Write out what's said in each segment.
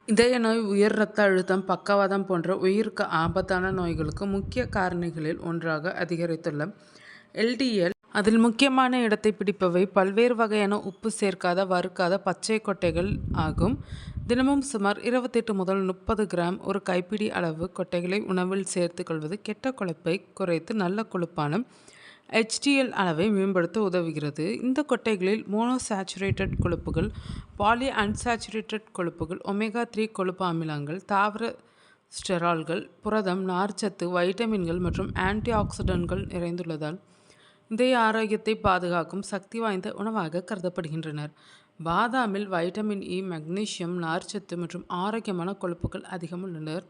இதய நோய், உயர் இரத்த அழுத்தம், பக்கவாதம் போன்ற உயிருக்கு ஆபத்தான நோய்களுக்கு முக்கிய காரணிகளில் ஒன்றாக அதிகரித்துள்ள எல்டிஎல். அதில் முக்கியமான இடத்தை பிடிப்பவை பல்வேறு வகையான உப்பு சேர்க்காத வறுக்காத பச்சை கொட்டைகள் ஆகும். தினமும் சுமார் 28 முதல் 30 கிராம் ஒரு கைப்பிடி அளவு கொட்டைகளை உணவில் சேர்த்துக் கொள்வது கெட்ட கொழுப்பை குறைத்து நல்ல கொழுப்பான HDL அளவை மேம்படுத்த உதவுகிறது. இந்த கொட்டைகளில் மோனோசாச்சுரேட்டட் கொழுப்புகள், பாலி அன்சாச்சுரேட்டட் கொழுப்புகள், ஒமேகா 3 கொழுப்பு அமிலங்கள், தாவர ஸ்டெரால்கள், புரதம், நார்ச்சத்து, வைட்டமின்கள் மற்றும் ஆன்டி ஆக்சிடன்ட்கள் நிறைந்துள்ளதால் இதய ஆரோக்கியத்தை பாதுகாக்கும் சக்தி வாய்ந்த உணவாக கருதப்படுகின்றனர். பாதாமில் வைட்டமின் இ, மெக்னீசியம், நார்ச்சத்து மற்றும் ஆரோக்கியமான கொழுப்புகள் அதிகம் உள்ளனர்.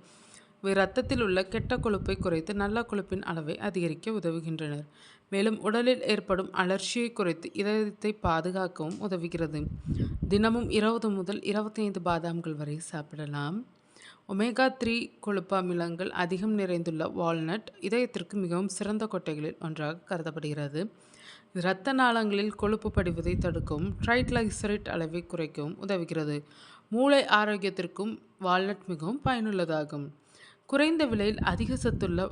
இவை இரத்தத்தில் உள்ள கெட்ட கொழுப்பை குறைத்து நல்ல கொழுப்பின் அளவை அதிகரிக்க உதவுகின்றனர். மேலும் உடலில் ஏற்படும் அலர்ஜியை குறைத்து இதயத்தை பாதுகாக்கவும் உதவுகிறது. தினமும் 20 முதல் 25 பாதாம்கள் வரை சாப்பிடலாம். ஒமேகா 3 கொழுப்பு அமிலங்கள் அதிகம் நிறைந்துள்ள வால்நட் இதயத்திற்கு மிகவும் சிறந்த கொட்டைகளில் ஒன்றாக கருதப்படுகிறது. இரத்த நாளங்களில் கொழுப்பு படிவதை தடுக்கவும் ட்ரைக்ளைசரைட் அளவை குறைக்கவும் உதவுகிறது. மூளை ஆரோக்கியத்திற்கும் வால்நட் மிகவும் பயனுள்ளதாகும். குறைந்த விலையில் அதிக சத்துள்ள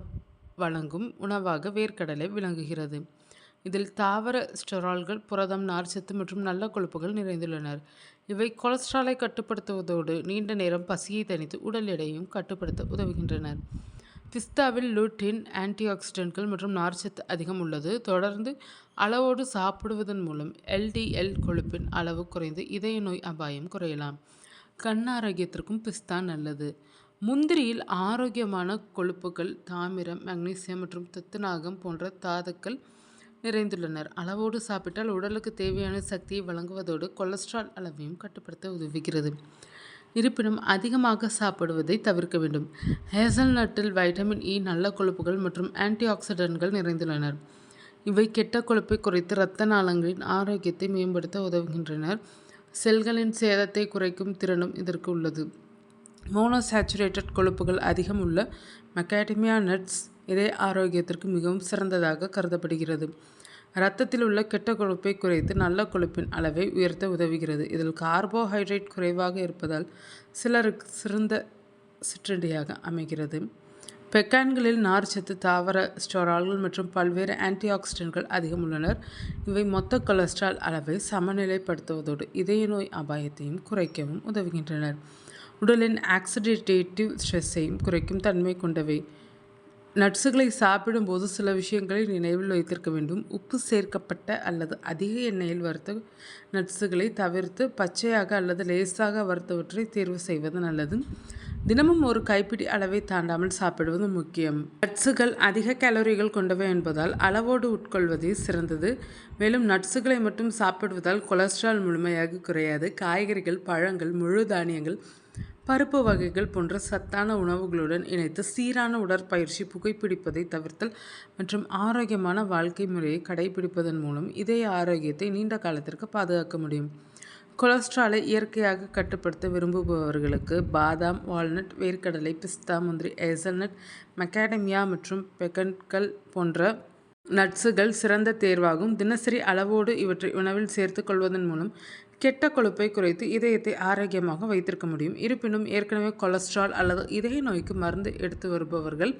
வழங்கும் உணவாக வேர்க்கடலை விளங்குகிறது. இதில் தாவர ஸ்டெரால்கள், புரதம், நார்ச்சத்து மற்றும் நல்ல கொழுப்புகள் நிறைந்துள்ளனர். இவை கொலஸ்ட்ராலை கட்டுப்படுத்துவதோடு நீண்ட நேரம் பசியை தணித்து உடல் எடையையும் கட்டுப்படுத்த உதவுகின்றனர். பிஸ்தாவில் லூட்டின், ஆன்டி ஆக்சிடென்ட்கள் மற்றும் நார்ச்சத்து அதிகம் உள்ளது. தொடர்ந்து அளவோடு சாப்பிடுவதன் மூலம் LDL கொழுப்பின் அளவு குறைந்து இதய நோய் அபாயம் குறையலாம். கண் ஆரோக்கியத்திற்கும் பிஸ்தா நல்லது. முந்திரியில் ஆரோக்கியமான கொழுப்புகள், தாமிரம், மெக்னீசியம் மற்றும் துத்தநாகம் போன்ற தாதுக்கள் நிறைந்துள்ளனர். அளவோடு சாப்பிட்டால் உடலுக்கு தேவையான சக்தியை வழங்குவதோடு கொலஸ்ட்ரால் அளவையும் கட்டுப்படுத்த உதவுகிறது. இருப்பினும் அதிகமாக சாப்பிடுவதை தவிர்க்க வேண்டும். ஹேசல்நட்டில் வைட்டமின் இ, நல்ல கொழுப்புகள் மற்றும் ஆன்டி ஆக்சிடன்ட்கள் நிறைந்துள்ளனர். இவை கெட்ட கொழுப்பை குறைத்து இரத்த நாளங்களின் ஆரோக்கியத்தை மேம்படுத்த உதவுகின்றனர். செல்களின் சேதத்தை குறைக்கும் திறனும் இதற்கு உள்ளது. மோனோசாச்சுரேட்டட் கொழுப்புகள் அதிகம் உள்ள மக்காடமியா நட்ஸ் இதய ஆரோக்கியத்திற்கு மிகவும் சிறந்ததாக கருதப்படுகிறது. இரத்தத்தில் உள்ள கெட்ட கொழுப்பை குறைத்து நல்ல கொழுப்பின் அளவை உயர்த்த உதவுகிறது. இதில் கார்போஹைட்ரேட் குறைவாக இருப்பதால் சிலருக்கு சிறந்த சிற்றுண்டியாக அமைகிறது. பெக்கான்களில் நார்ச்சத்து, தாவர ஸ்டெரால்கள் மற்றும் பல்வேறு ஆன்டி ஆக்சிடன்ட்கள் அதிகம் உள்ளனர். இவை மொத்த கொலஸ்ட்ரால் அளவை சமநிலைப்படுத்துவதோடு இதய நோய் அபாயத்தையும் குறைக்கவும் உதவுகின்றனர். உடலின் ஆக்சிடேட்டிவ் ஸ்ட்ரெஸ்ஸையும் குறைக்கும் தன்மை கொண்டவை. நட்ஸுகளை சாப்பிடும்போது சில விஷயங்களை நினைவில் வைத்திருக்க வேண்டும். உப்பு சேர்க்கப்பட்ட அல்லது அதிக எண்ணெயில் வறுத்த நட்ஸுகளை தவிர்த்து பச்சையாக அல்லது லேசாக வறுத்தவற்றை தேர்வு செய்வது நல்லது. தினமும் ஒரு கைப்பிடி அளவை தாண்டாமல் சாப்பிடுவது முக்கியம். நட்ஸுகள் அதிக கேலரிகள் கொண்டவை என்பதால் அளவோடு உட்கொள்வதே சிறந்தது. மேலும் நட்ஸுகளை மட்டும் சாப்பிடுவதால் கொலஸ்ட்ரால் முழுமையாக குறையாது. காய்கறிகள், பழங்கள், முழு தானியங்கள், பருப்பு வகைகள் போன்ற சத்தான உணவுகளுடன் இணைத்து சீரான உடற்பயிற்சி, புகைப்பிடிப்பதை தவிர்த்தல் மற்றும் ஆரோக்கியமான வாழ்க்கை முறையை கடைபிடிப்பதன் மூலம் இதய ஆரோக்கியத்தை நீண்ட காலத்திற்கு பாதுகாக்க முடியும். கொலஸ்ட்ராலை இயற்கையாக கட்டுப்படுத்த விரும்புபவர்களுக்கு பாதாம், வால்நட், வேர்க்கடலை, பிஸ்தா, முந்திரி, ஹேசல்நட், மக்காடமியா மற்றும் பெக்கன்கள் போன்ற நட்ஸுகள் சிறந்த தேர்வாகும். தினசரி அளவோடு இவற்றை உணவில் சேர்த்துக் கொள்வதன் மூலம் கெட்ட கொழுப்பை குறைத்து இதயத்தை ஆரோக்கியமாக வைத்திருக்க முடியும். இருப்பினும் ஏற்கனவே கொலஸ்ட்ரால் அல்லது இதய நோய்க்கு மருந்து எடுத்து வருபவர்கள்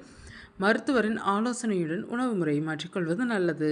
மருத்துவரின் ஆலோசனையுடன் உணவு முறையை மாற்றிக்கொள்வது நல்லது.